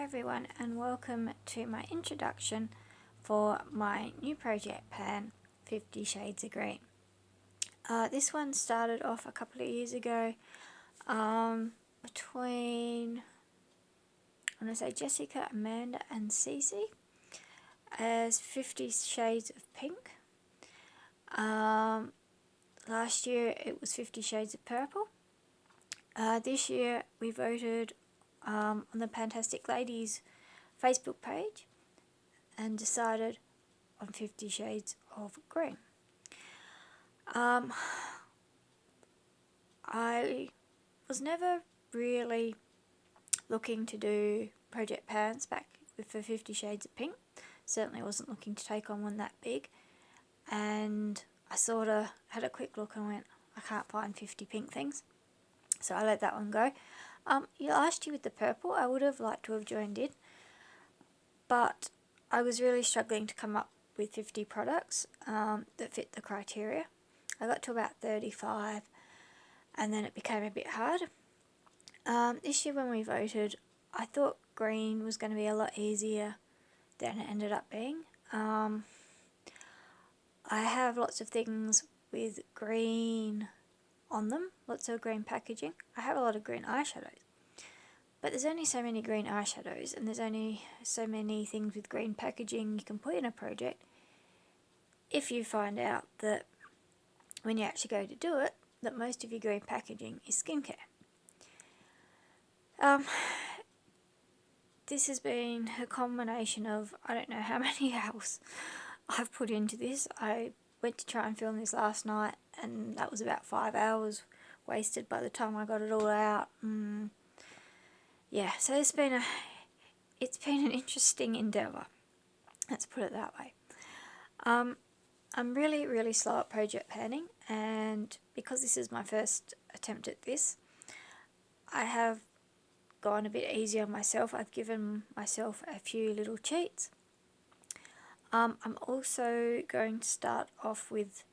everyone, and welcome to my introduction for my new project pan, 50 Shades of Green. This one started off a couple of years ago between, I want to say Jessica, Amanda and Cece as 50 Shades of Pink. Last year it was 50 Shades of Purple. This year we voted on the Fantastic Ladies Facebook page and decided on 50 Shades of Green. I was never really looking to do project pans back for 50 Shades of Pink. Certainly wasn't looking to take on one that big, and I sort of had a quick look and went, I can't find 50 pink things, so I let that one go. Last year with the purple, I would have liked to have joined in, but I was really struggling to come up with 50 products that fit the criteria. I got to about 35 and then it became a bit hard. This year when we voted, I thought green was going to be a lot easier than it ended up being. I have lots of things with green on them, lots of green packaging. I have a lot of green eyeshadows, but there's only so many green eyeshadows and there's only so many things with green packaging you can put in a project if you find out that when you actually go to do it, that most of your green packaging is skincare. This has been a combination of, I don't know how many hours I've put into this. I went to try and film this last night and that was about 5 hours wasted by the time I got it all out. Yeah, so it's been an interesting endeavour, let's put it that way. I'm really slow at project panning, and because this is my first attempt at this, I have gone a bit easier on myself. I've given myself a few little cheats. I'm also going to start off with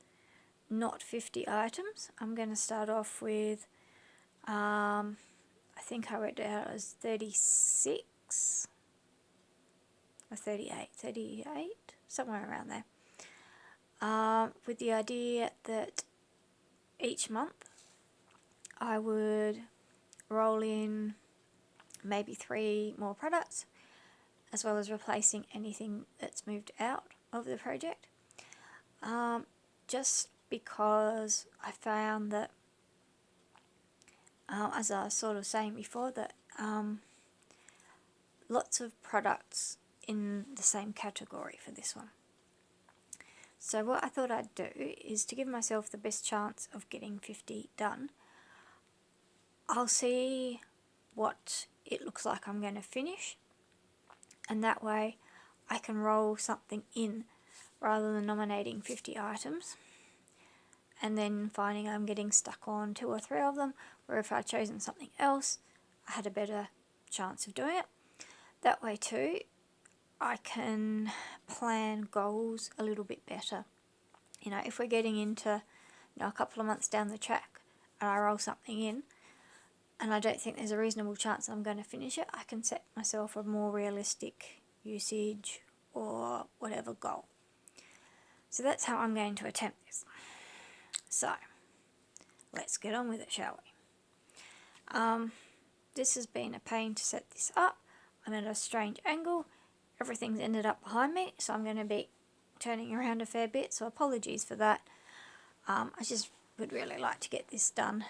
not 50 items. I'm going to start off with, I think I worked it out as 36 or 38, somewhere around there. With the idea that each month I would roll in maybe 3 more products, as well as replacing anything that's moved out of the project. Just because I found that, as I was sort of saying before, that lots of products in the same category for this one. So what I thought I'd do is, to give myself the best chance of getting 50 done, I'll see what it looks like I'm going to finish, and that way I can roll something in rather than nominating 50 items and then finding I'm getting stuck on 2 or 3 of them, where if I'd chosen something else I had a better chance of doing it. That way too I can plan goals a little bit better. You know, if we're getting into, a couple of months down the track and I roll something in and I don't think there's a reasonable chance I'm going to finish it, I can set myself a more realistic usage or whatever goal. So that's how I'm going to attempt this. So let's get on with it, shall we? This has been a pain to set this up. I'm at a strange angle. Everything's ended up behind me, so I'm going to be turning around a fair bit, so apologies for that. I just would really like to get this done,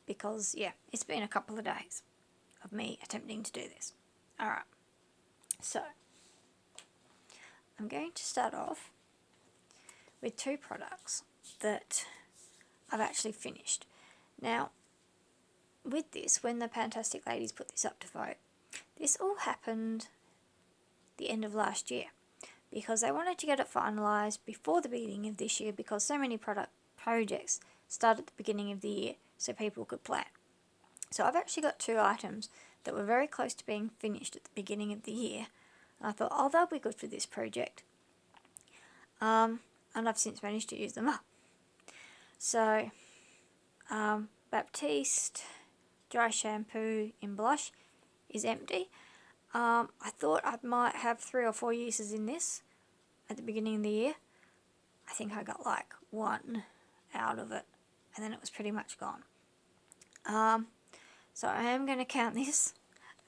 because, yeah, it's been a couple of days of me attempting to do this. Alright, so I'm going to start off with 2 products that I've actually finished. Now, with this, when the Fantastic Ladies put this up to vote, this all happened the end of last year, because they wanted to get it finalised before the beginning of this year, because so many projects start at the beginning of the year so people could plan. So I've actually got 2 items that were very close to being finished at the beginning of the year, and I thought, oh, they'll be good for this project. And I've since managed to use them up. So Baptiste Dry Shampoo in Blush is empty. I thought I might have 3 or 4 uses in this at the beginning of the year. I think I got like 1 out of it, and then it was pretty much gone. So I am going to count this,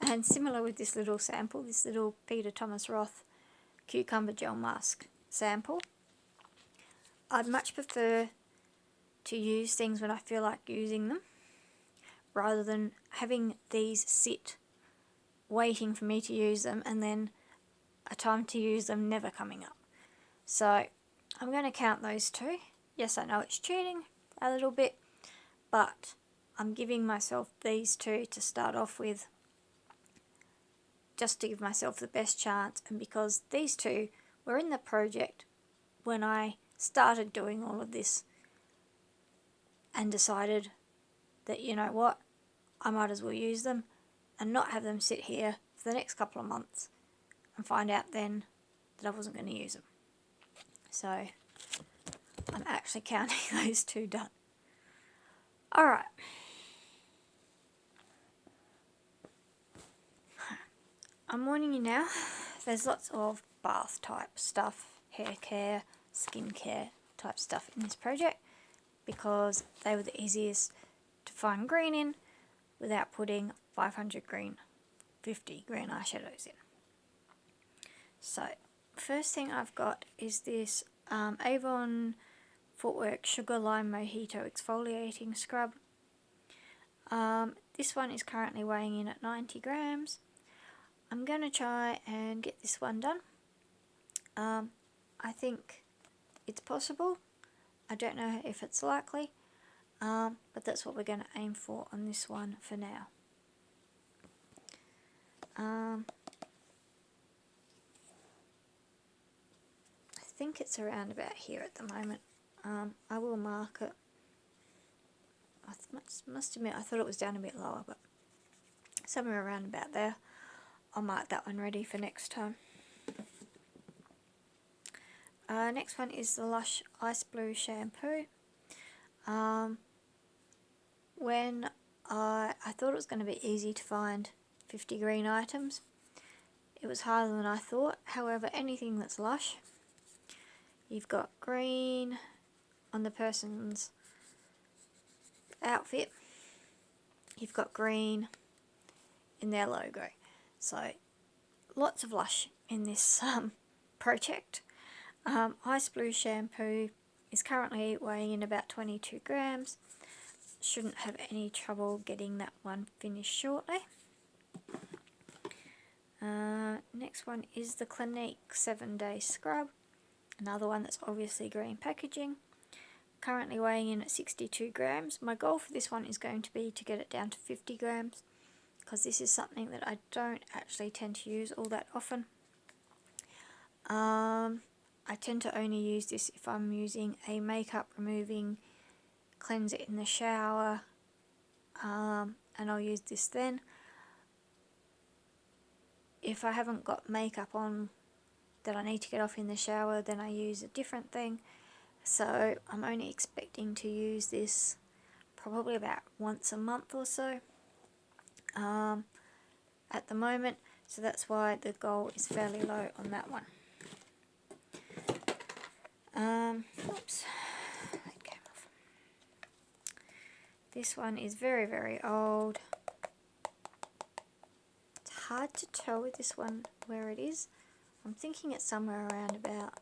and similar with this little sample, this little Peter Thomas Roth cucumber gel mask sample, I'd much prefer to use things when I feel like using them, rather than having these sit waiting for me to use them and then a time to use them never coming up. So I'm going to count those 2. Yes, I know it's cheating a little bit, but I'm giving myself these 2 to start off with, just to give myself the best chance, and because these 2 were in the project when I started doing all of this and decided that, you know what, I might as well use them and not have them sit here for the next couple of months and find out then that I wasn't going to use them. So I'm actually counting those 2 done. Alright. I'm warning you now, there's lots of bath type stuff, hair care, skin care type stuff in this project, because they were the easiest to find green in without putting 500 green, 50 green eyeshadows in. So first thing I've got is this Avon Footwork Sugar Lime Mojito Exfoliating Scrub. This one is currently weighing in at 90 grams. I'm going to try and get this one done. I think it's possible. I don't know if it's likely, but that's what we're going to aim for on this one for now. I think it's around about here at the moment. I will mark it. I must admit I thought it was down a bit lower, but somewhere around about there. I'll mark that one ready for next time. Next one is the Lush Ice Blue Shampoo. When I thought it was going to be easy to find 50 green items, it was harder than I thought. However, anything that's Lush, you've got green on the person's outfit, you've got green in their logo. So lots of Lush in this project. Ice Blue Shampoo is currently weighing in about 22 grams. Shouldn't have any trouble getting that one finished shortly. Next one is the Clinique 7-Day Scrub. Another one that's obviously green packaging. Currently weighing in at 62 grams. My goal for this one is going to be to get it down to 50 grams, because this is something that I don't actually tend to use all that often. I tend to only use this if I'm using a makeup removing cleanser in the shower, and I'll use this then. If I haven't got makeup on that I need to get off in the shower, then I use a different thing. So I'm only expecting to use this probably about once a month or so at the moment, so that's why the goal is fairly low on that one. Oops, that came off. This one is very, very old. It's hard to tell with this one where it is. I'm thinking it's somewhere around about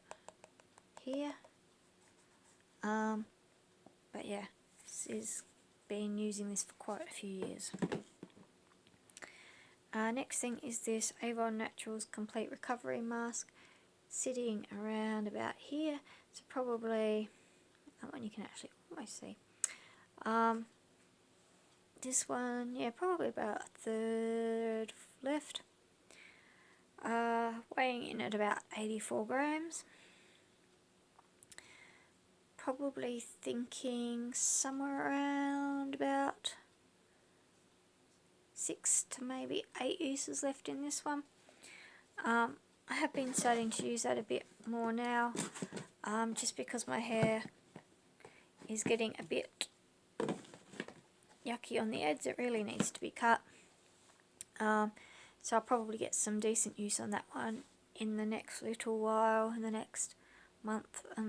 here. But yeah, this is been using this for quite a few years. Next thing is this Avon Naturals Complete Recovery Mask, sitting around about here. So probably that one you can actually almost see. This one, yeah, probably about a third left. Weighing in at about 84 grams. Probably thinking somewhere around about 6 to maybe 8 uses left in this one. I have been starting to use that a bit more now, just because my hair is getting a bit yucky on the ends. It really needs to be cut. So I'll probably get some decent use on that one in the next little while, in the next month, at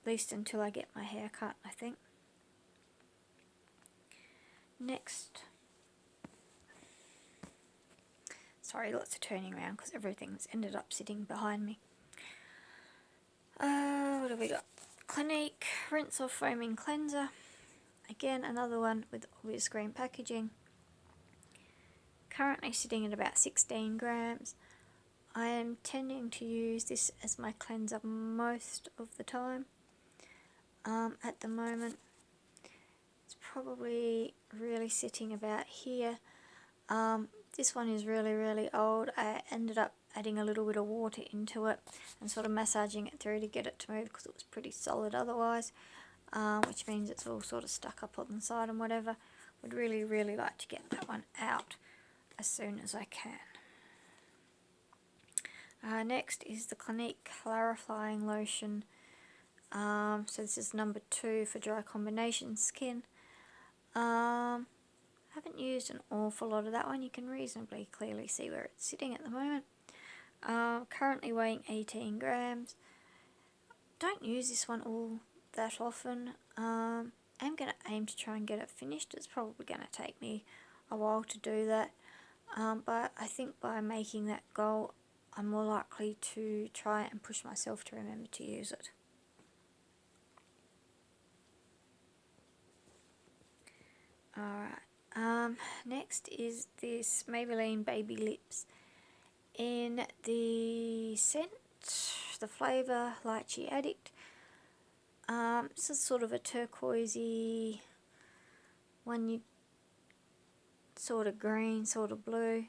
least until I get my hair cut, I think. Next, sorry, lots of turning around because everything's ended up sitting behind me. What have we got? Clinique Rinse Off Foaming Cleanser. Again, another one with obvious green packaging. Currently sitting at about 16 grams. I am tending to use this as my cleanser most of the time. At the moment, it's probably really sitting about here. This one is really, really old. I ended up adding a little bit of water into it and sort of massaging it through to get it to move because it was pretty solid otherwise, which means it's all sort of stuck up on the side and whatever. Would really, really like to get that one out as soon as I can. Next is the Clinique Clarifying Lotion. So this is number 2 for dry combination skin. Haven't used an awful lot of that one. You can reasonably clearly see where it's sitting at the moment. Currently weighing 18 grams. Don't use this one all that often. I'm going to aim to try and get it finished. It's probably going to take me a while to do that. But I think by making that goal, I'm more likely to try and push myself to remember to use it. Alright, next is this Maybelline Baby Lips in the scent, the flavour Lychee Addict. This is sort of a turquoisey one, sort of green, sort of blue.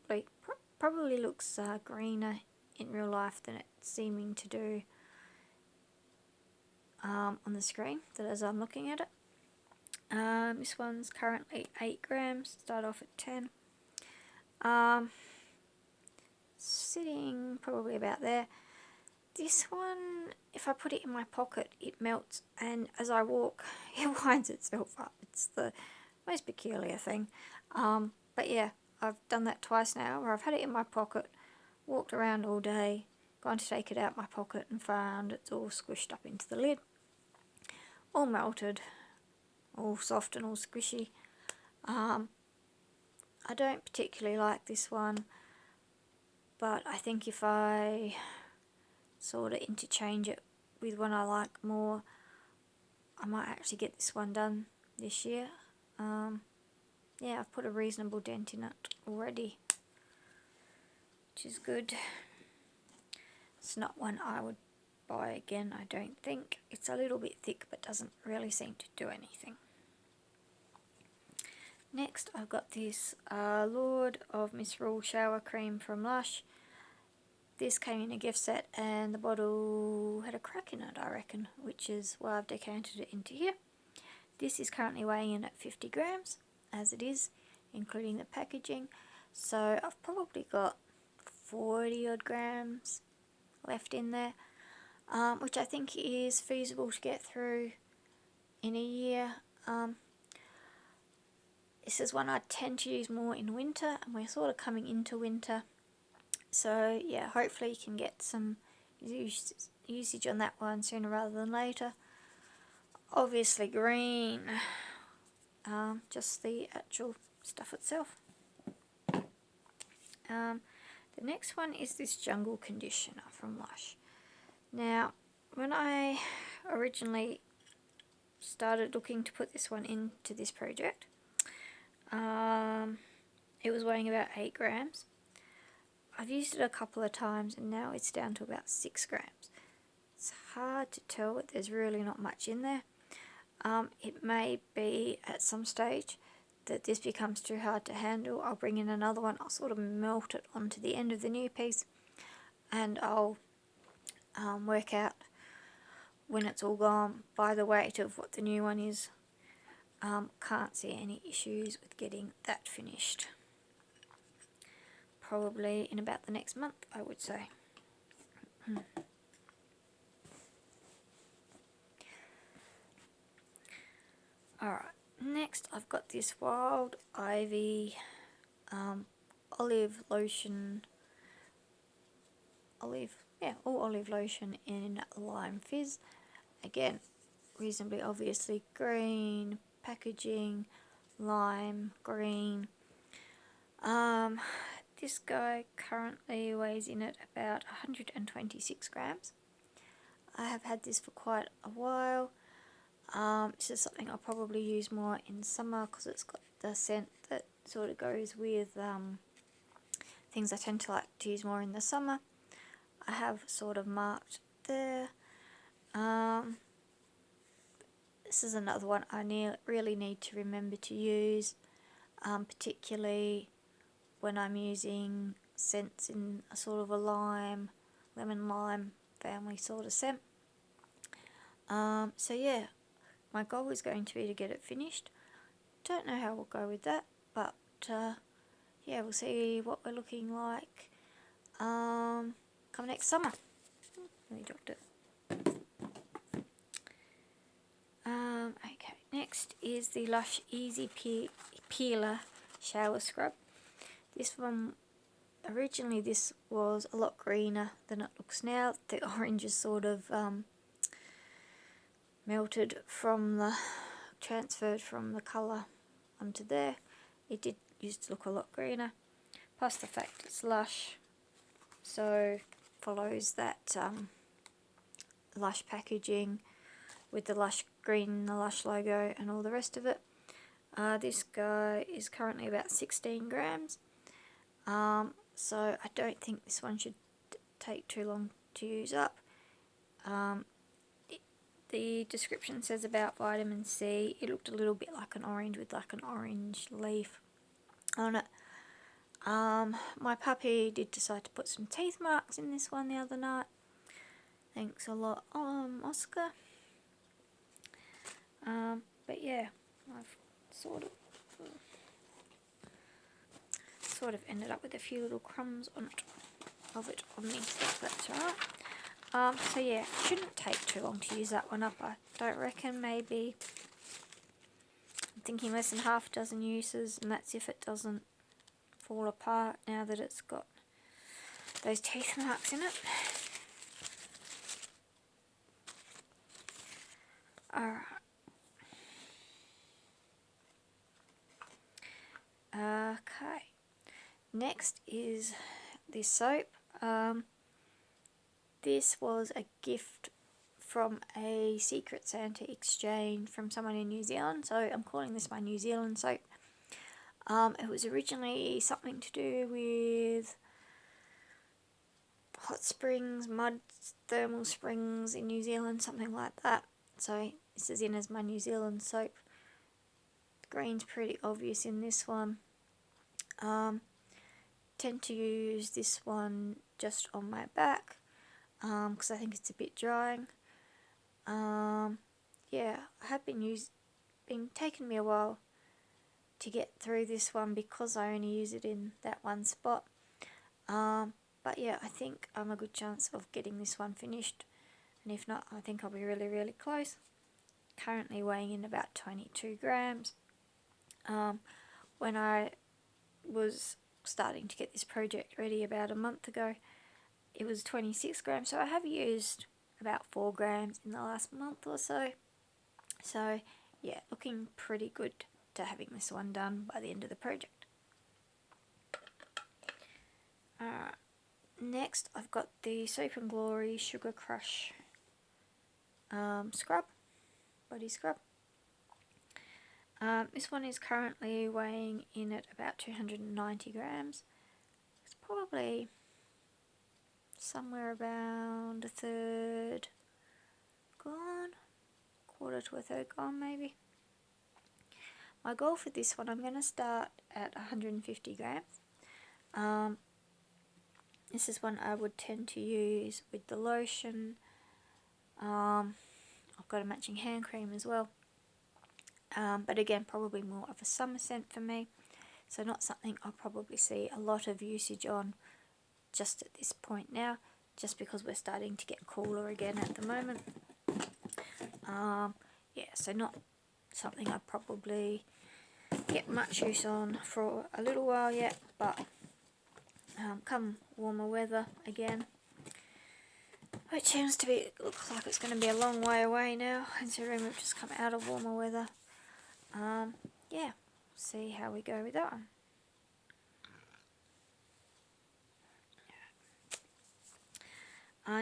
It probably looks greener in real life than it's seeming to do on the screen as I'm looking at it. This one's currently 8 grams, start off at 10. Sitting probably about there. This one, if I put it in my pocket, it melts, and as I walk, it winds itself up. It's the most peculiar thing. But yeah, I've done that twice now, where I've had it in my pocket, walked around all day, gone to take it out my pocket and found it's all squished up into the lid. All melted, all soft and all squishy. I don't particularly like this one, but I think if I sort of interchange it with one I like more, I might actually get this one done this year. Yeah, I've put a reasonable dent in it already, which is good. It's not one I would buy again, I don't think. It's a little bit thick but doesn't really seem to do anything. Next I've got this Lord of Misrule Shower Cream from Lush. This came in a gift set and the bottle had a crack in it, I reckon, which is why I've decanted it into here. This is currently weighing in at 50 grams, as it is, including the packaging. So I've probably got 40 odd grams left in there, which I think is feasible to get through in a year. This is one I tend to use more in winter, and we're sort of coming into winter. So yeah, hopefully you can get some usage on that one sooner rather than later. Obviously green, just the actual stuff itself. The next one is this Jungle Conditioner from Lush. Now, when I originally started looking to put this one into this project, it was weighing about 8 grams. I've used it a couple of times and now it's down to about 6 grams. It's hard to tell, but there's really not much in there. It may be at some stage that this becomes too hard to handle. I'll bring in another one, I'll sort of melt it onto the end of the new piece, and I'll work out when it's all gone by the weight of what the new one is. Can't see any issues with getting that finished. Probably in about the next month, I would say. Alright, next I've got this Wild Ivy olive lotion, all olive lotion in Lime Fizz. Again, reasonably obviously green packaging, lime green. This guy currently weighs in at about 126 grams. I have had this for quite a while. This is something I'll probably use more in summer because it's got the scent that sort of goes with things I tend to like to use more in the summer. I have sort of marked there. This is another one I really need to remember to use, particularly when I'm using scents in a sort of a lemon lime family sort of scent. So yeah, my goal is going to be to get it finished. Don't know how we'll go with that, but yeah, we'll see what we're looking like come next summer. Let dropped it. Okay, next is the Lush Easy Peeler Shower Scrub. This one, originally this was a lot greener than it looks now. The orange is sort of transferred from the colour onto there. It did used to look a lot greener, plus the fact it's Lush, so follows that Lush packaging with the Lush green, the Lush logo and all the rest of it. This guy is currently about 16 grams, so I don't think this one should take too long to use up. The description says about vitamin C. It looked a little bit like an orange with like an orange leaf on it. My puppy did decide to put some teeth marks in this one the other night. Thanks a lot, Oscar. But yeah, I've sort of ended up with a few little crumbs on it on me, but that's alright. So yeah, shouldn't take too long to use that one up. I don't reckon, maybe, I'm thinking less than half a dozen uses, and that's if it doesn't fall apart now that it's got those teeth marks in it. Alright. Okay. Next is this soap. This was a gift from a Secret Santa exchange from someone in New Zealand, so I'm calling this my New Zealand soap. It was originally something to do with hot springs, thermal springs in New Zealand, something like that. So this is in as my New Zealand soap. The green's pretty obvious in this one. Tend to use this one just on my back because I think it's a bit drying. Yeah, I have been taking me a while to get through this one because I only use it in that one spot. But yeah, I think I'm a good chance of getting this one finished, and if not, I think I'll be really, really close. Currently weighing in about 22 grams. When I was starting to get this project ready about a month ago, it was 26 grams, so I have used about 4 grams in the last month or so. So yeah, looking pretty good to having this one done by the end of the project. Alright, next I've got the Soap and Glory Sugar Crush scrub, body scrub. This one is currently weighing in at about 290 grams. It's probably somewhere around a third gone, quarter to a third gone maybe. My goal for this one, I'm going to start at 150 grams. This is one I would tend to use with the lotion. I've got a matching hand cream as well. But again, probably more of a summer scent for me. So not something I'll probably see a lot of usage on just at this point now, just because we're starting to get cooler again at the moment. Yeah, so not something I probably get much use on for a little while yet, but come warmer weather again, which seems to be, looks like it's going to be a long way away now, considering we've just come out of warmer weather. Yeah, see how we go with that one.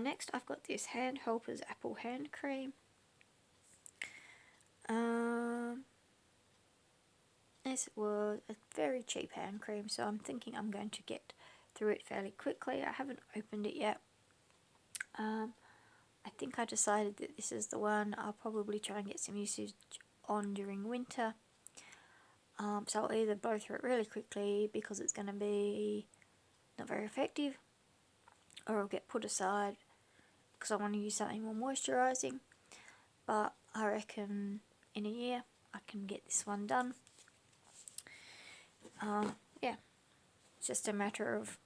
Next I've got this Hand Helpers Apple Hand Cream. This was a very cheap hand cream, so I'm thinking I'm going to get through it fairly quickly. I haven't opened it yet. I think I decided that this is the one I'll probably try and get some usage on during winter. So I'll either blow through it really quickly because it's going to be not very effective, or it'll get put aside because I want to use something more moisturising. But I reckon in a year I can get this one done. Yeah, it's just a matter of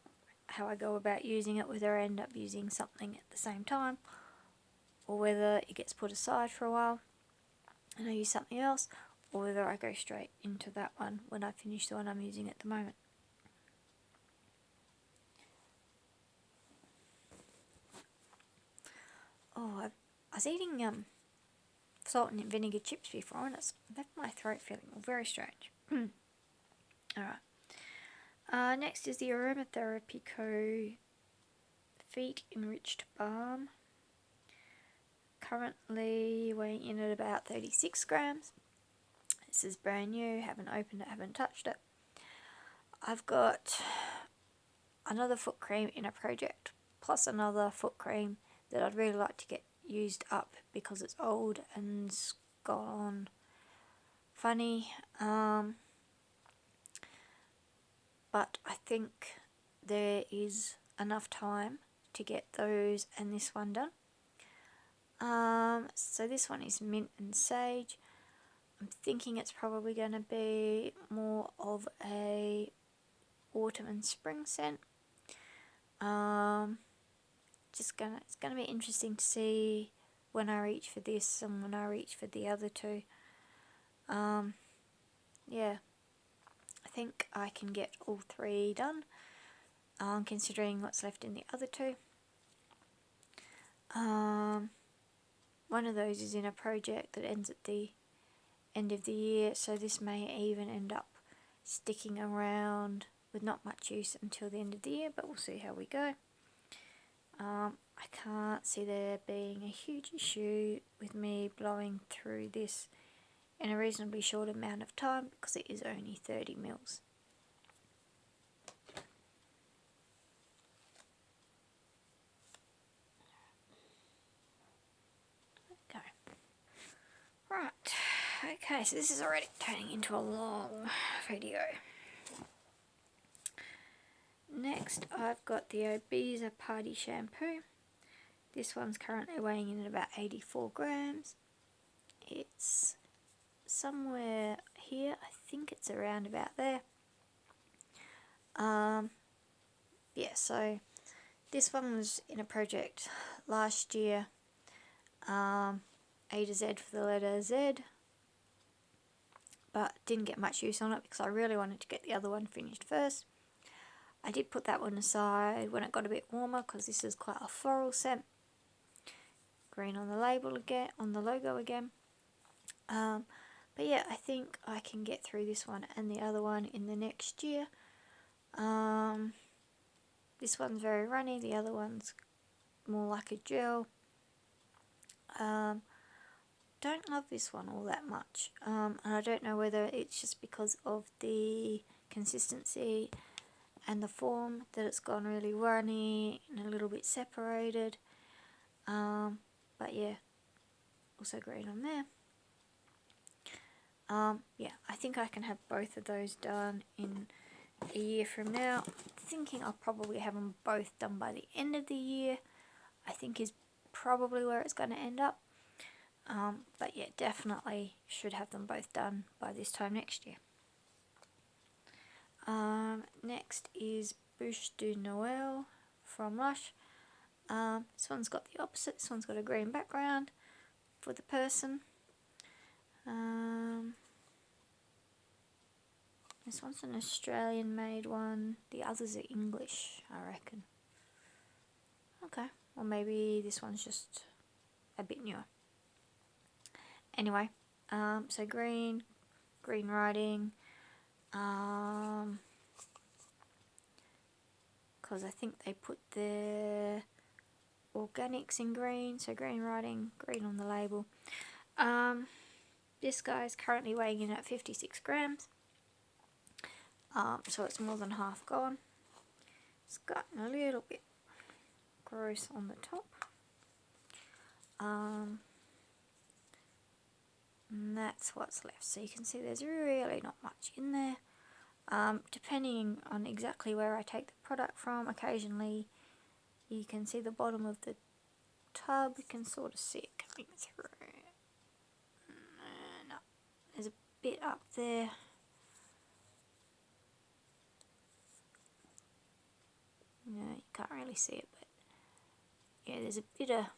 how I go about using it, whether I end up using something at the same time or whether it gets put aside for a while and I use something else, or whether I go straight into that one when I finish the one I'm using at the moment. Oh, I was eating salt and vinegar chips before and it's left my throat feeling very strange. Alright. Next is the Aromatherapy Co. Feet Enriched Balm. Currently weighing in at about 36 grams. This is brand new, haven't opened it, haven't touched it. I've got another foot cream in a project, plus another foot cream that I'd really like to get used up because it's old and it's gone funny. But I think there is enough time to get those and this one done. So this one is Mint and Sage. I'm thinking it's probably going to be more of a autumn and spring scent. It's gonna be interesting to see when I reach for this and when I reach for the other two. Yeah, I think I can get all three done, considering what's left in the other two. One of those is in a project that ends at the end of the year, so this may even end up sticking around with not much use until the end of the year, but we'll see how we go. I can't see there being a huge issue with me blowing through this in a reasonably short amount of time because it is only 30 mils. Okay. Right. Okay, so this is already turning into a long video. Next, I've got the Ibiza Party Shampoo. This one's currently weighing in at about 84 grams. It's somewhere here, I think it's around about there. Yeah, so this one was in a project last year, A to Z for the letter Z, but didn't get much use on it because I really wanted to get the other one finished first. I did put that one aside when it got a bit warmer because this is quite a floral scent. Green on the label again, on the logo again. But yeah, I think I can get through this one and the other one in the next year. This one's very runny, the other one's more like a gel. Don't love this one all that much, and I don't know whether it's just because of the consistency and the form that it's gone really runny and a little bit separated. But yeah, also green on there. Yeah, I think I can have both of those done in a year from now. I'm thinking I'll probably have them both done by the end of the year, I think is probably where it's going to end up. But yeah, definitely should have them both done by this time next year. Next is Bouche de Noël from Lush. This one's got the opposite. This one's got a green background for the person. This one's an Australian made one. The others are English, I reckon. Okay, or maybe this one's just a bit newer. Anyway, so green writing, because I think they put their organics in green, so green writing, green on the label. This guy is currently weighing in at 56 grams, so it's more than half gone. It's gotten a little bit gross on the top. And that's what's left. So you can see there's really not much in there. Depending on exactly where I take the product from, occasionally you can see the bottom of the tub. You can sort of see it coming through. No, there's a bit up there. No, you can't really see it, but yeah, there's a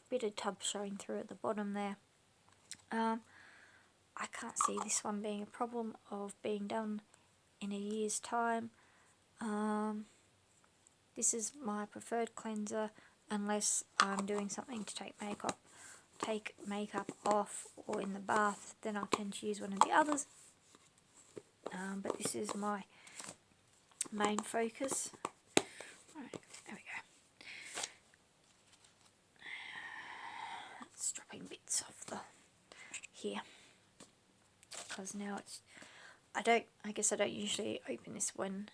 bit of tub showing through at the bottom there. I can't see this one being a problem of being done in a year's time. This is my preferred cleanser unless I'm doing something to take makeup off or in the bath, then I'll tend to use one of the others. But this is my main focus. Right, there we go. It's dropping bits off the here. Because now it's, I guess I don't usually open this when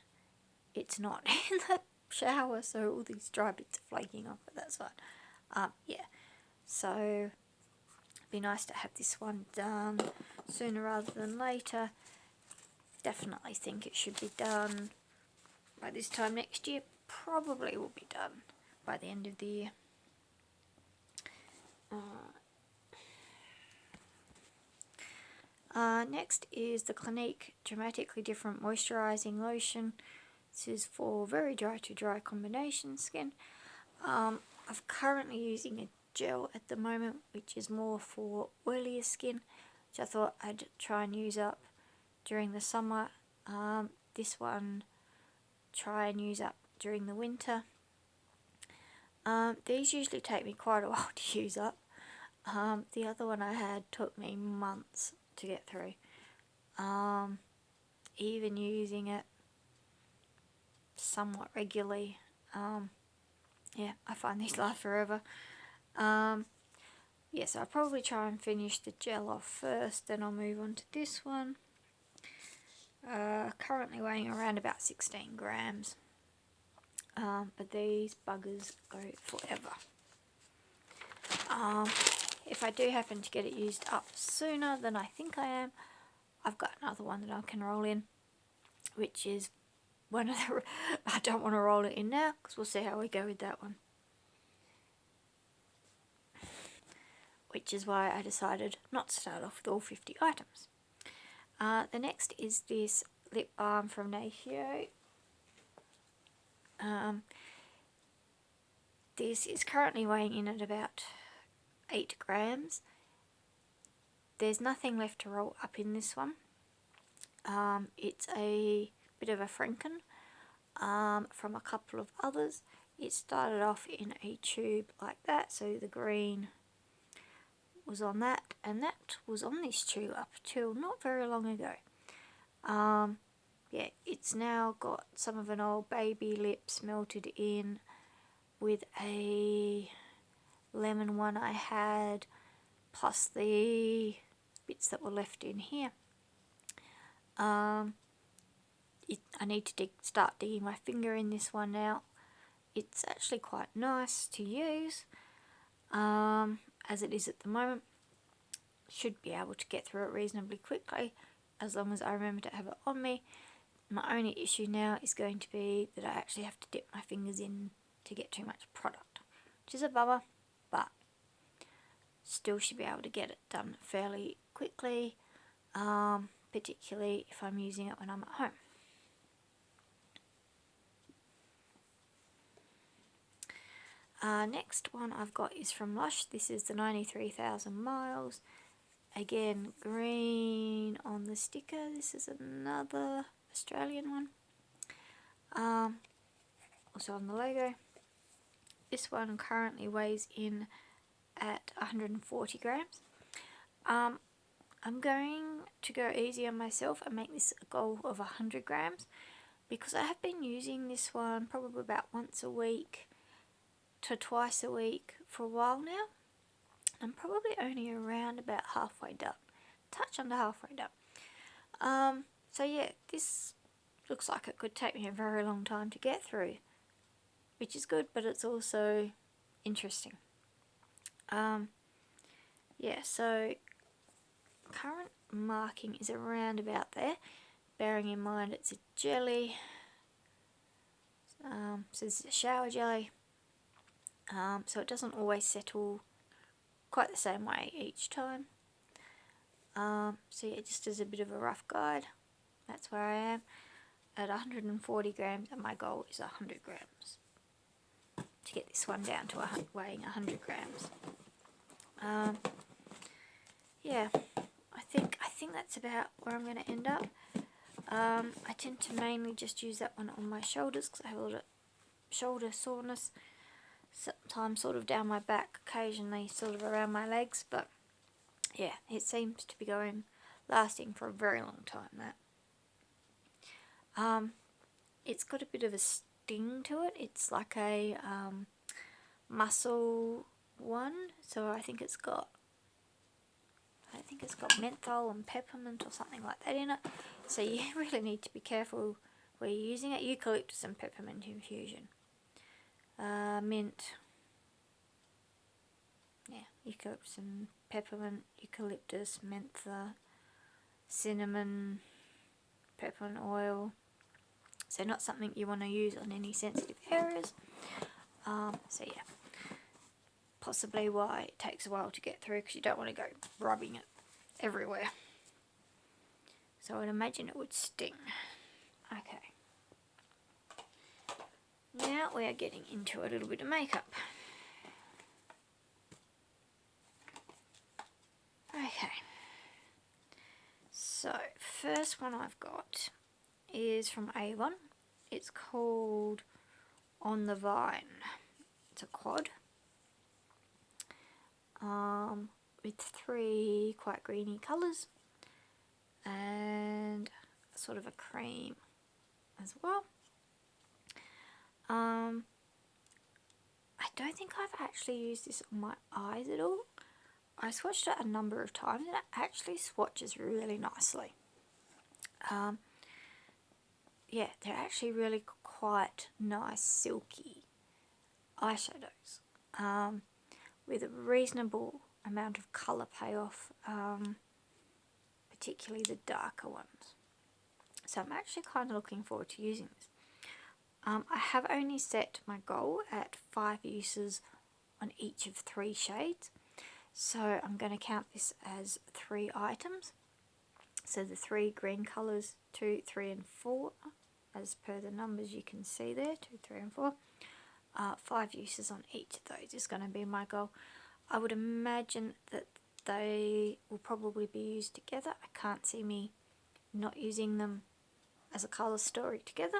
it's not in the shower, so all these dry bits are flaking off, but that's fine. Yeah, so it'd be nice to have this one done sooner rather than later. Definitely think it should be done by this time next year. Probably will be done by the end of the year. Next is the Clinique Dramatically Different Moisturising Lotion. This is for very dry to dry combination skin. I'm currently using a gel at the moment, which is more for oilier skin, which I thought I'd try and use up during the summer. This one, try and use up during the winter. These usually take me quite a while to use up. The other one I had took me months to get through. Even using it somewhat regularly. Yeah, I find these last forever. Yeah, so I'll probably try and finish the gel off first, then I'll move on to this one. Currently weighing around about 16 grams. But these buggers go forever. If I do happen to get it used up sooner than I think I am, I've got another one that I can roll in, which is one of the... I don't want to roll it in now, because we'll see how we go with that one. Which is why I decided not to start off with all 50 items. The next is this lip balm from Natio. This is currently weighing in at about 8 grams. There's nothing left to roll up in this one. It's a bit of a Franken from a couple of others. It started off in a tube like that, so the green was on that, and that was on this tube up till not very long ago. Yeah, it's now got some of an Old Baby lips melted in with a lemon one I had, plus the bits that were left in here. I need to start digging my finger in this one now. It's actually quite nice to use, as it is at the moment. Should be able to get through it reasonably quickly, as long as I remember to have it on me. My only issue now is going to be that I actually have to dip my fingers in to get too much product, which is a bummer, but still should be able to get it done fairly quickly, particularly if I'm using it when I'm at home. Next one I've got is from Lush. This is the 93,000 miles. Again, green on the sticker. This is another Australian one. Also on the logo. This one currently weighs in at 140 grams. I'm going to go easy on myself and make this a goal of 100 grams because I have been using this one probably about once a week to twice a week for a while now. I'm probably only around about halfway done, touch under halfway done. So yeah, this looks like it could take me a very long time to get through, which is good, but it's also interesting. Yeah, so current marking is around about there, bearing in mind it's a jelly, so this is a shower jelly, so it doesn't always settle quite the same way each time. So yeah, just as a bit of a rough guide, that's where I am at 140 grams, and my goal is 100 grams to get this one down to weighing 100 grams. Yeah, I think that's about where I'm going to end up. I tend to mainly just use that one on my shoulders because I have a lot of shoulder soreness, sometimes sort of down my back, occasionally sort of around my legs, but yeah, it seems to be lasting for a very long time, that. It's got a bit of a sting to it. It's like a muscle one, so I think it's got menthol and peppermint or something like that in it. So you really need to be careful where you're using it. Eucalyptus and peppermint infusion. Mint. Yeah, eucalyptus and peppermint, eucalyptus, mentha, cinnamon, peppermint oil. So not something you want to use on any sensitive areas. So yeah, possibly why it takes a while to get through, because you don't want to go rubbing it everywhere. So I'd imagine it would sting. Okay. Now we are getting into a little bit of makeup. Okay. So first one I've got is from Avon. It's called On the Vine. It's a quad. With 3 quite greeny colours and sort of a cream as well. I don't think I've actually used this on my eyes at all. I swatched it a number of times and it actually swatches really nicely. Yeah, they're actually really quite nice silky eyeshadows with a reasonable amount of colour payoff, particularly the darker ones. So I'm actually kind of looking forward to using this. I have only set my goal at 5 uses on each of 3 shades. So I'm going to count this as 3 items. So the 3 green colours, 2, 3 and 4, as per the numbers you can see there, 2, 3 and 4. 5 uses on each of those is going to be my goal. I would imagine that they will probably be used together. I can't see me not using them as a colour story together.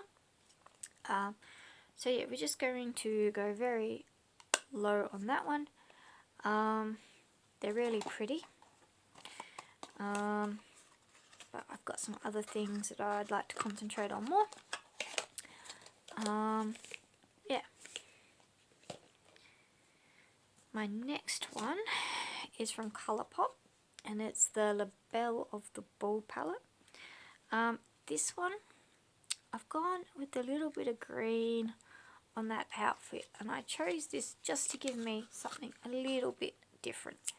So yeah, we're just going to go very low on that one. They're really pretty. But I've got some other things that I'd like to concentrate on more. Yeah. My next one is from Colourpop, and it's the La Belle of the Ball palette. This one, I've gone with a little bit of green on that outfit, and I chose this just to give me something a little bit different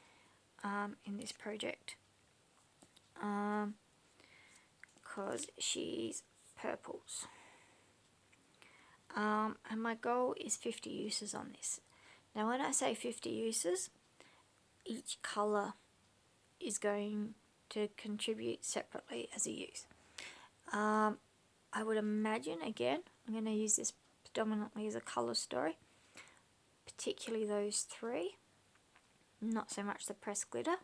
in this project, because she's purples, and my goal is 50 uses on this. Now when I say 50 uses, each colour is going to contribute separately as a use. I would imagine, again, I'm going to use this predominantly as a colour story, particularly those 3, not so much the pressed glitter.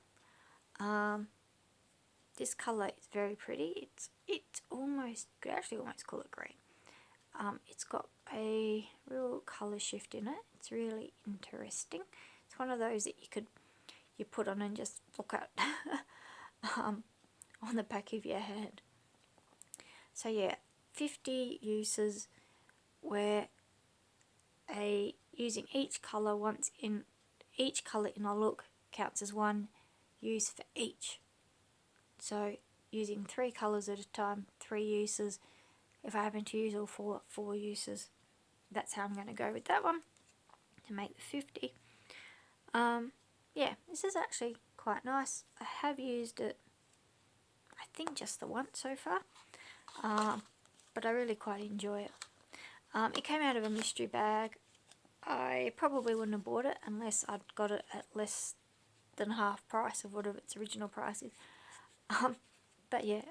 this colour is very pretty. It's almost, could actually almost call it green. It's got a real colour shift in it. It's really interesting. It's one of those that you put on and just look at on the back of your hand. So yeah, 50 uses where using each colour in a look counts as one use for each. So using 3 colours at a time, 3 uses. If I happen to use all 4 uses, that's how I'm going to go with that one to make the 50. Yeah, this is actually quite nice. I have used it, I think, just the once so far, but I really quite enjoy it. It came out of a mystery bag. I probably wouldn't have bought it unless I'd got it at less than half price of whatever its original price is. But yeah,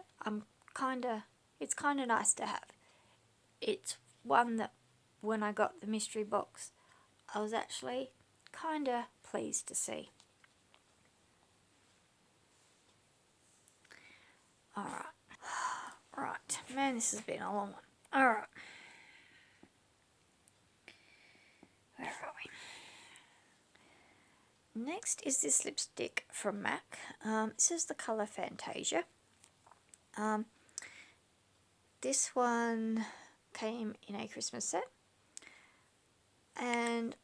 it's kind of nice to have. It's one that when I got the mystery box, I was actually kind of pleased to see. Alright. Right. Man, this has been a long one. Alright. Where are we? Next is this lipstick from MAC. This is the colour Fantasia. This one came in a Christmas set. And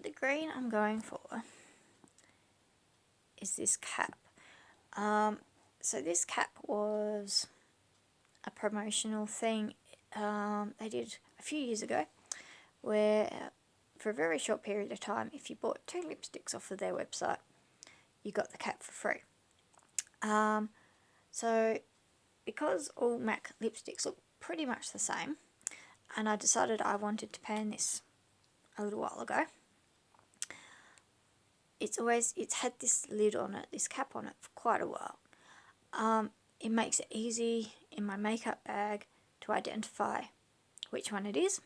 the green I'm going for is this cap. So this cap was a promotional thing they did a few years ago, where for a very short period of time, if you bought 2 lipsticks off of their website, you got the cap for free. So because all MAC lipsticks look pretty much the same, and I decided I wanted to pan this a little while ago, it's had this lid on it, this cap on it, for quite a while. It makes it easy in my makeup bag to identify which one it is.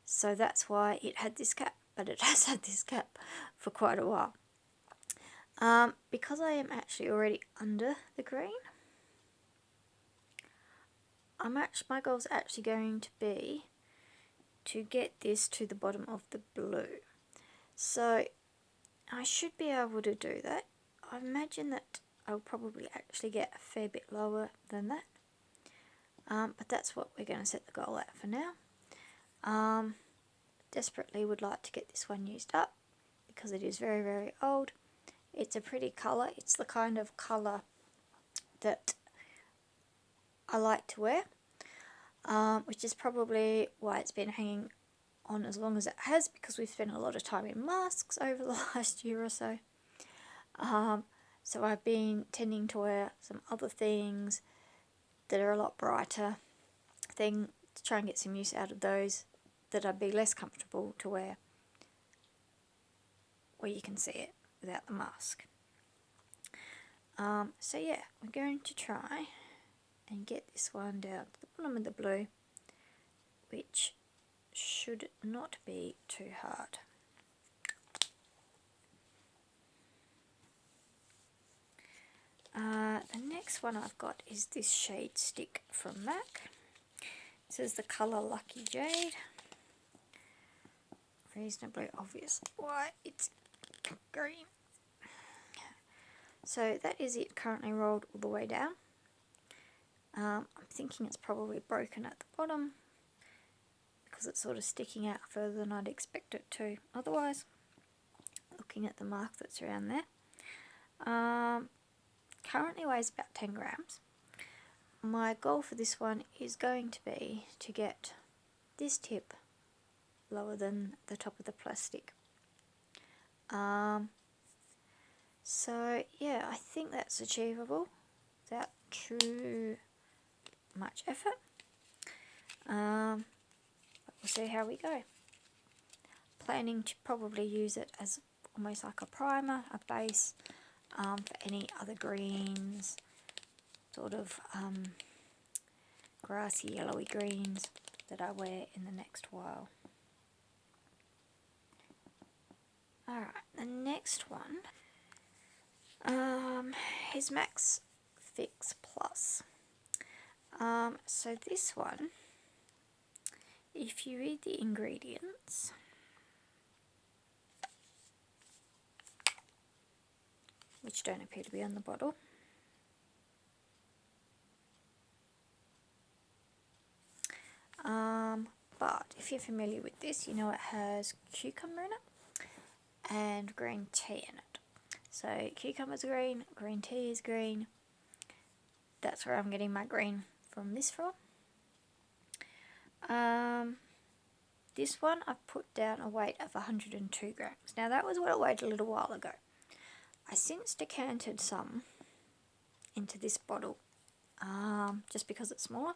So that's why it had this cap, but it has had this cap for quite a while. Because I am actually already under the green, my goal is actually going to be to get this to the bottom of the blue. So I should be able to do that. I imagine that I'll probably actually get a fair bit lower than that. But that's what we're going to set the goal at for now. Desperately would like to get this one used up because it is very, very old. It's a pretty colour. It's the kind of colour that I like to wear, which is probably why it's been hanging on as long as it has, because we've spent a lot of time in masks over the last year or so. So I've been tending to wear some other things that are a lot brighter, to try and get some use out of those that I'd be less comfortable to wear where you can see it without the mask. So yeah, we're going to try and get this one down to the bottom of the blue, which should not be too hard. The next one I've got is this shade stick from MAC. This is the colour Lucky Jade. Reasonably obvious why it's green. So that is it currently rolled all the way down. I'm thinking it's probably broken at the bottom because it's sort of sticking out further than I'd expect it to otherwise, looking at the mark that's around there. Currently weighs about 10 grams. My goal for this one is going to be to get this tip lower than the top of the plastic. So yeah, I think that's achievable without too much effort. But we'll see how we go. Planning to probably use it as almost like a primer, a base, for any other greens, sort of grassy yellowy greens that I wear in the next while. Alright, the next one His Max Fix Plus. So this one, if you read the ingredients, which don't appear to be on the bottle, but if you're familiar with this, you know it has cucumber in it and green tea in it. So cucumber's green, green tea is green. That's where I'm getting my green from this from. This one I've put down a weight of 102 grams. Now that was what it weighed a little while ago. I since decanted some into this bottle just because it's smaller.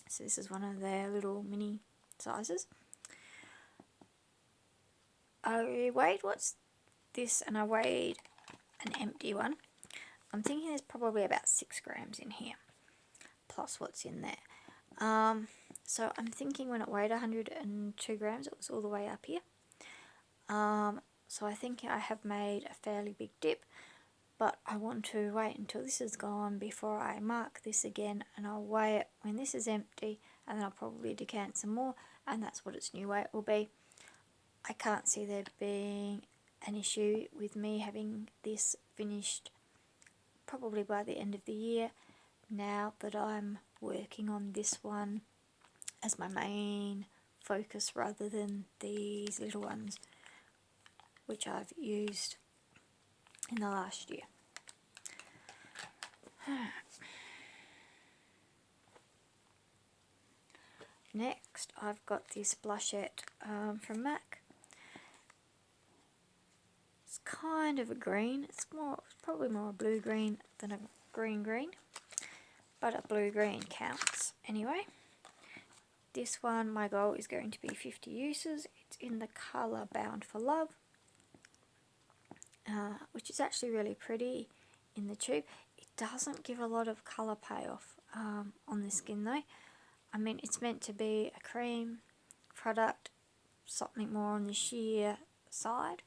So this is one of their little mini sizes. I weighed what's this and I weighed an empty one. I'm thinking there's probably about 6 grams in here plus what's in there. So I'm thinking when it weighed 102 grams, it was all the way up here. So I think I have made a fairly big dip, but I want to wait until this is gone before I mark this again, and I'll weigh it when this is empty, and then I'll probably decant some more, and that's what its new weight will be. I can't see there being an issue with me having this finished probably by the end of the year, now that I'm working on this one as my main focus rather than these little ones which I've used in the last year. Next I've got this blushette from MAC. It's kind of a green, it's probably more a blue green than a green green, but a blue green counts anyway. This one, my goal is going to be 50 uses. It's in the colour Bound for Love, which is actually really pretty in the tube. It doesn't give a lot of colour payoff on the skin though. I mean, it's meant to be a cream product, something more on the sheer side,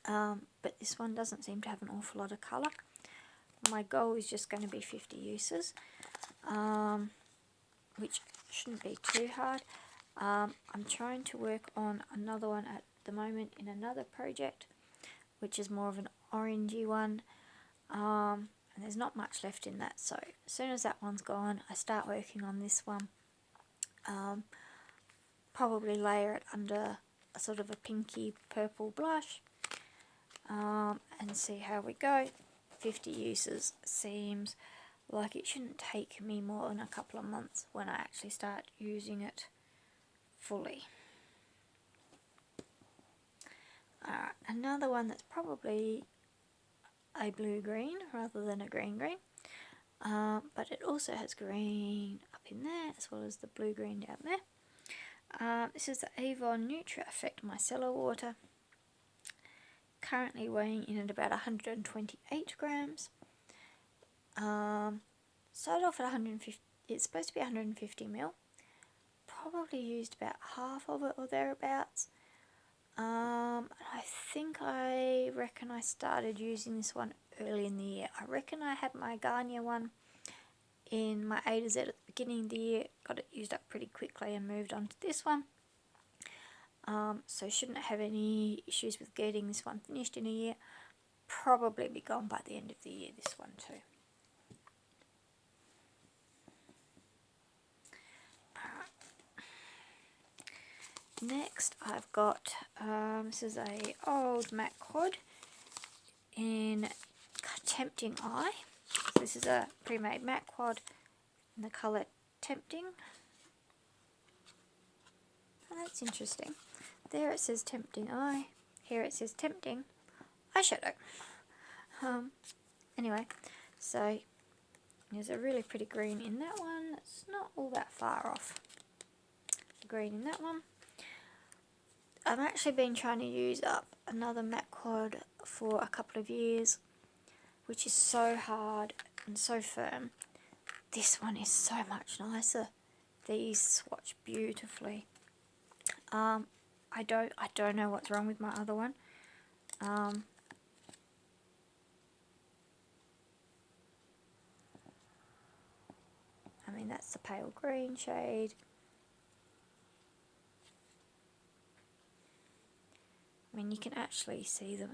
but this one doesn't seem to have an awful lot of colour. My goal is just going to be 50 uses, which shouldn't be too hard. I'm trying to work on another one at the moment in another project, which is more of an orangey one, and there's not much left in that, so as soon as that one's gone I start working on this one. Probably layer it under a sort of a pinky purple blush, and see how we go. 50 uses seems like it shouldn't take me more than a couple of months when I actually start using it fully. Alright, another one that's probably a blue-green rather than a green-green, but it also has green up in there as well as the blue-green down there. This is the Avon Nutra Effect Micellar Water, currently weighing in at about 128 grams. Started off at 150, it's supposed to be 150 ml. Probably used about half of it or thereabouts. I reckon I started using this one early in the year. I reckon I had my Garnier one in my A to Z at the beginning of the year, got it used up pretty quickly and moved on to this one. So shouldn't have any issues with getting this one finished in a year. Probably be gone by the end of the year, this one too. Next I've got, this is a old MAC quad in Tempting Eye. So this is a pre-made MAC quad in the colour Tempting. Oh, that's interesting. There it says Tempting Eye, here it says Tempting Eyeshadow. Anyway, so there's a really pretty green in that one. It's not all that far off the green in that one. I've actually been trying to use up another MAC quad for a couple of years, which is so hard and so firm. This one is so much nicer. These swatch beautifully. I don't know what's wrong with my other one. I mean, that's the pale green shade. I mean, you can actually see them.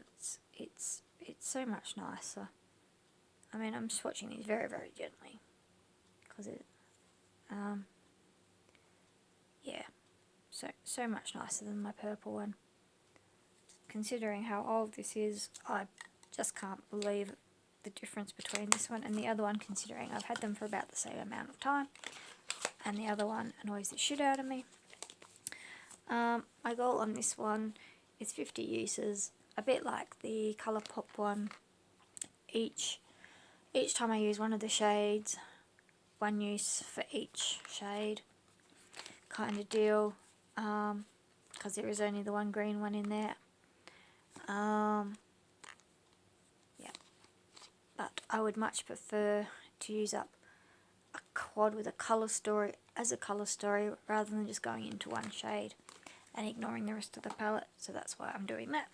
It's so much nicer. I mean, I'm swatching these very, very gently because yeah, so much nicer than my purple one. Considering how old this is, I just can't believe the difference between this one and the other one, considering I've had them for about the same amount of time, and the other one annoys the shit out of me. My goal on this one is 50 uses, a bit like the Colourpop one. Each time I use one of the shades, one use for each shade kind of deal, because there is only the one green one in there. Yeah, but I would much prefer to use up a quad with a colour story as a colour story rather than just going into one shade and ignoring the rest of the palette, so that's why I'm doing that.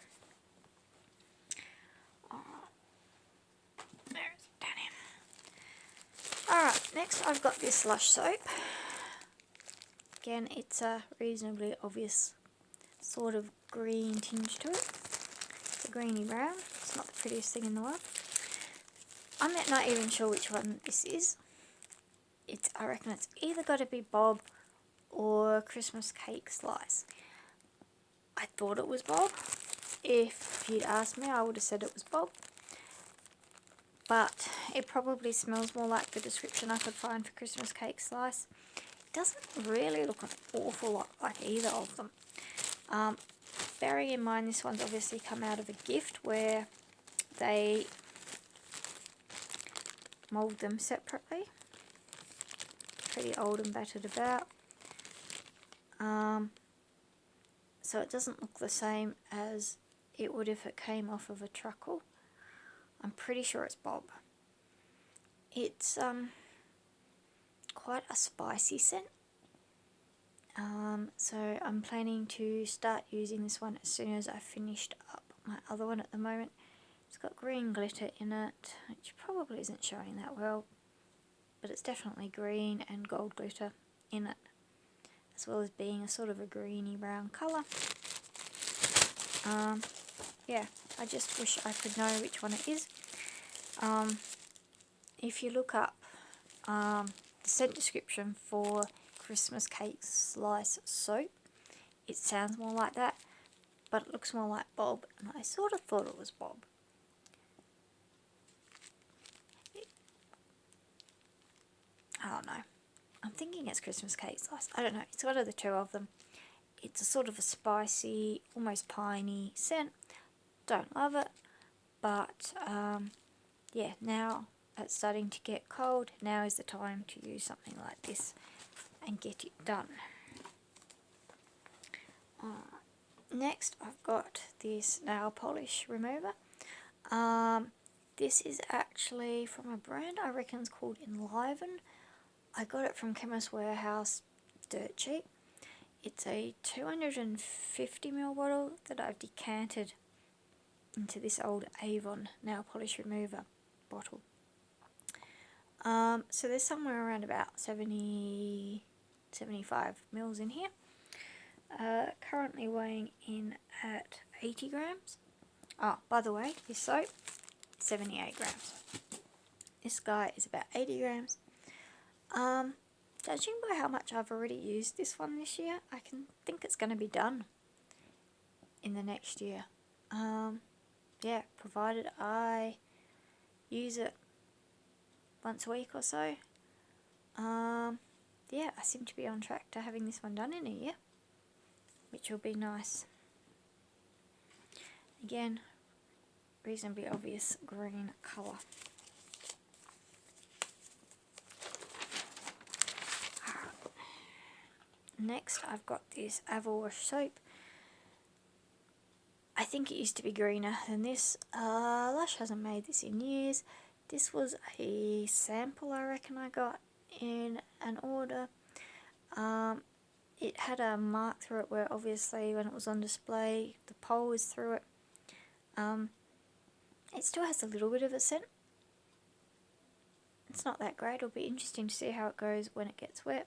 There's down here. Alright, next I've got this Lush soap. Again, it's a reasonably obvious sort of green tinge to it. It's a greeny brown. It's not the prettiest thing in the world. I'm not even sure which one this is. I reckon it's either got to be Bob or Christmas Cake Slice. I thought it was Bob. If you'd asked me, I would have said it was Bob. But it probably smells more like the description I could find for Christmas Cake Slice. It doesn't really look an awful lot like either of them. Bearing in mind this one's obviously come out of a gift where they mould them separately. Pretty old and battered about. So it doesn't look the same as it would if it came off of a truckle. I'm pretty sure it's Bob. It's quite a spicy scent. So I'm planning to start using this one as soon as I've finished up my other one at the moment. It's got green glitter in it, which probably isn't showing that well, but it's definitely green and gold glitter in it, as well as being a sort of a greeny brown colour. Yeah, I just wish I could know which one it is. If you look up the scent description for Christmas Cake Slice soap, it sounds more like that, but it looks more like Bob, and I sort of thought it was Bob. I don't know. I'm thinking it's Christmas Cake Slice. I don't know. It's one of the two of them. It's a sort of a spicy, almost piney scent. Don't love it, but yeah, now it's starting to get cold. Now is the time to use something like this and get it done. Next, I've got this nail polish remover. This is actually from a brand I reckon is called Enliven. I got it from Chemist Warehouse, dirt cheap. It's a 250ml bottle that I've decanted into this old Avon nail polish remover bottle. So there's somewhere around about 75 mils in here. Currently weighing in at 80 grams. Oh, by the way, this soap, 78 grams. This guy is about 80 grams. Judging by how much I've already used this one this year, I can think it's going to be done in the next year. Yeah, provided I use it once a week or so. Yeah, I seem to be on track to having this one done in a year, which will be nice. Again, reasonably obvious green colour. Next, I've got this Avawash soap. I think it used to be greener than this. Lush hasn't made this in years. This was a sample I reckon I got in an order. It had a mark through it where obviously when it was on display the pole was through it. It still has a little bit of a scent, it's not that great. It'll be interesting to see how it goes when it gets wet.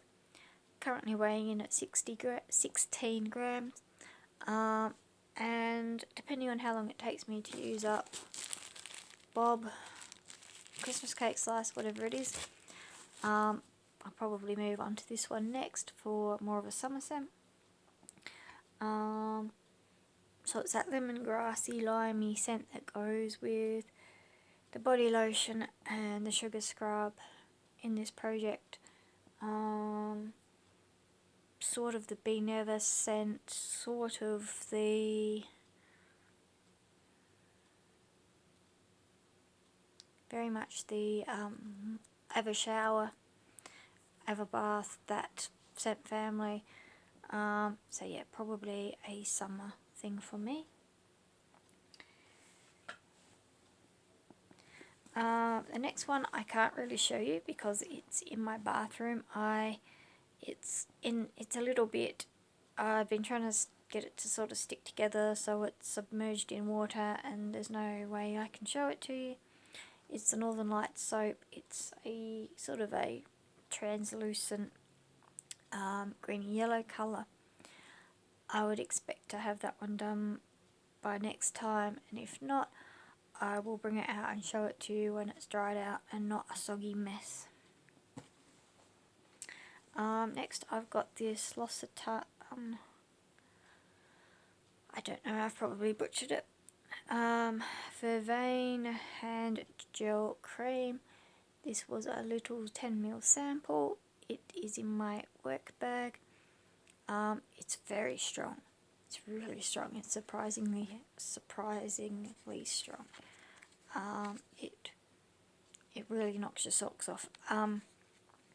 Currently weighing in at 16 grams. And depending on how long it takes me to use up Bob Christmas cake slice, whatever it is, I'll probably move on to this one next for more of a summer scent. So it's that lemongrassy, limey scent that goes with the body lotion and the sugar scrub in this project. Sort of the Be Never scent, sort of the very much the Evershower, Everbath, that scent family. So yeah, probably a summer thing for me. The next one I can't really show you because it's in my bathroom. It's a little bit, I've been trying to get it to sort of stick together so it's submerged in water, and there's no way I can show it to you. It's the Northern Lights soap. It's a sort of a translucent greeny yellow colour. I would expect to have that one done by next time, and if not, I will bring it out and show it to you when it's dried out and not a soggy mess. Next I've got this L'Occitane, I don't know, I've probably butchered it, Vervain Hand Gel Cream. This was a little 10ml sample. It is in my work bag. It's very strong. It's really strong. It's surprisingly strong. It really knocks your socks off.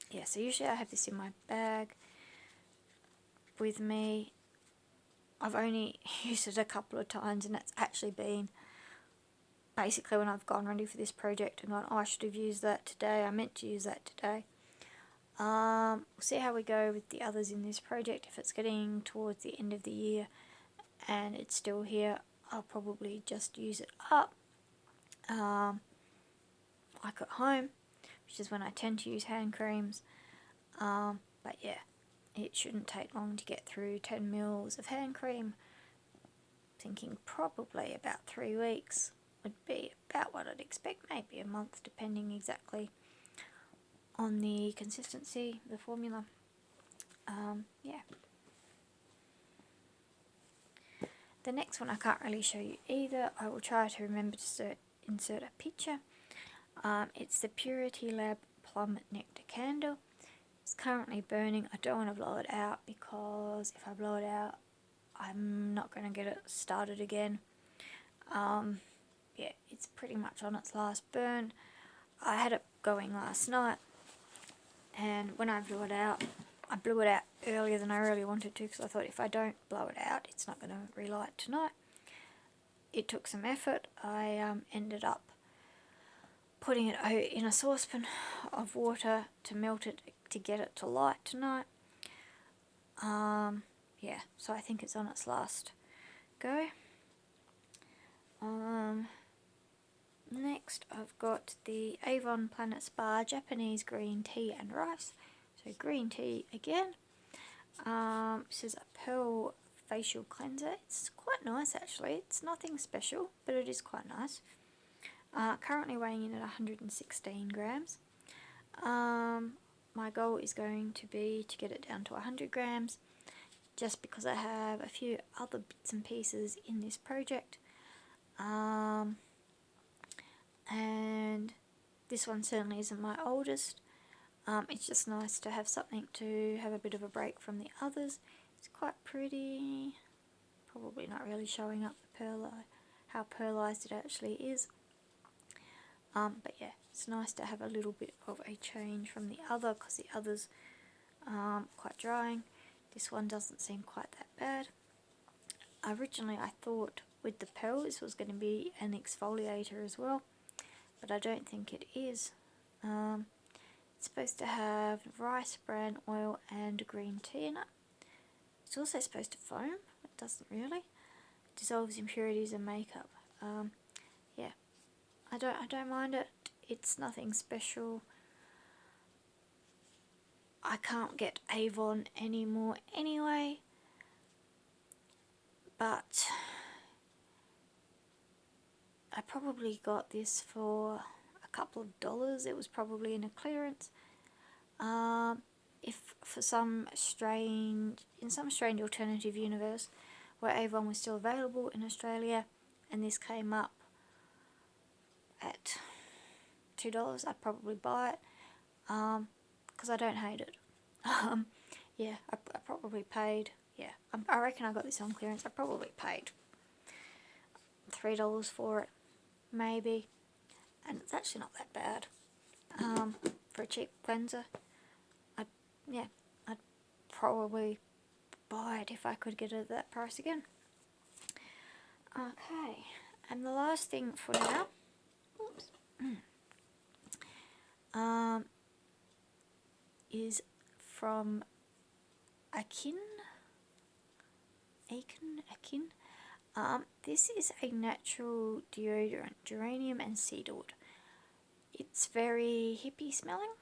Yeah, so usually I have this in my bag with me. I've only used it a couple of times, and that's actually been basically when I've gone ready for this project and gone, oh, I should have used that today, I meant to use that today. We'll see how we go with the others in this project. If it's getting towards the end of the year and it's still here, I'll probably just use it up, like at home, which is when I tend to use hand creams. But yeah, it shouldn't take long to get through 10 mils of hand cream. Thinking probably about 3 weeks would be about what I'd expect, maybe a month, depending exactly on the consistency, the formula. Yeah. The next one I can't really show you either. I will try to remember to insert a picture. It's the Purity Lab Plum Nectar Candle. It's currently burning. I don't want to blow it out because if I blow it out, I'm not going to get it started again. Yeah, it's pretty much on its last burn. I had it going last night, and when I blew it out earlier than I really wanted to, because I thought if I don't blow it out, it's not going to relight tonight. It took some effort. I ended up putting it in a saucepan of water to melt it to get it to light tonight. Yeah, so I think it's on its last go. Next I've got the Avon Planet Spa Japanese Green Tea and Rice. So green tea again. This is a pearl facial cleanser. It's quite nice actually. It's nothing special, but it is quite nice. Currently weighing in at 116 grams. My goal is going to be to get it down to 100 grams, just because I have a few other bits and pieces in this project. And this one certainly isn't my oldest. It's just nice to have something to have a bit of a break from the others. It's quite pretty. Probably not really showing up the how pearlized it actually is. But yeah, it's nice to have a little bit of a change from the other, because the others quite drying. This one doesn't seem quite that bad. Originally I thought with the pearl this was going to be an exfoliator as well, but I don't think it is. It's supposed to have rice bran oil and green tea in it. It's also supposed to foam. It doesn't really. It dissolves impurities and makeup. Yeah, I don't mind it. It's nothing special. I can't get Avon anymore anyway, but I probably got this for a couple of dollars. It was probably in a clearance. If for some strange alternative universe where Avon was still available in Australia and this came up at $2, I'd probably buy it, because I don't hate it. Yeah, I probably paid, I reckon I got this on clearance. I probably paid $3 for it, maybe, and it's actually not that bad. For a cheap cleanser, I'd probably buy it if I could get it at that price again. Okay, and the last thing for now, is from Akin. This is a natural deodorant, geranium and cedarwood. It's very hippie smelling.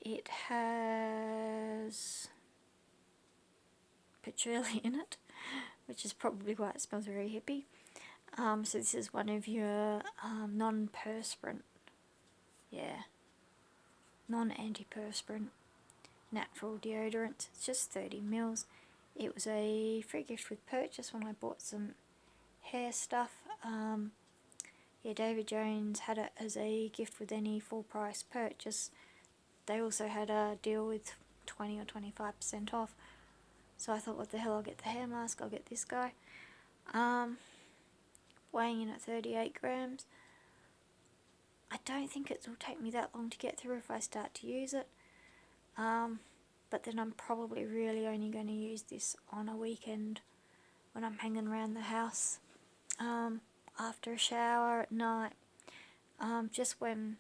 It has patchouli in it, which is probably why it smells very hippie. So this is one of your non-perspirant, non-antiperspirant natural deodorant. It's just 30 mils. It was a free gift with purchase when I bought some hair stuff. David Jones had it as a gift with any full price purchase. They also had a deal with 20 or 25% off. So I thought, what the hell, I'll get the hair mask, I'll get this guy. Weighing in at 38 grams. I don't think it will take me that long to get through if I start to use it. But then I'm probably really only going to use this on a weekend when I'm hanging around the house, after a shower at night, just when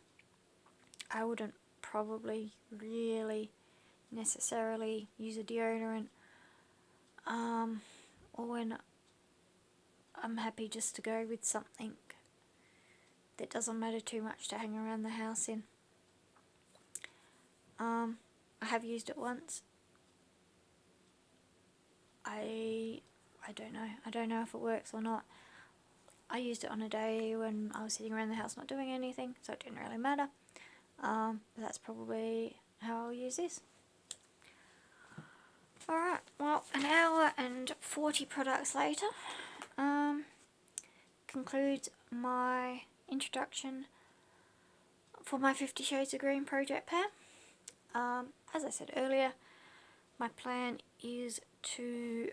I wouldn't probably really necessarily use a deodorant, or when I'm happy just to go with something that doesn't matter too much to hang around the house in. I have used it once. I don't know if it works or not. I used it on a day when I was sitting around the house not doing anything, so it didn't really matter. But that's probably how I'll use this. Alright, well, an hour and 40 products later, concludes my introduction for my 50 Shades of Green project pair. As I said earlier, my plan is to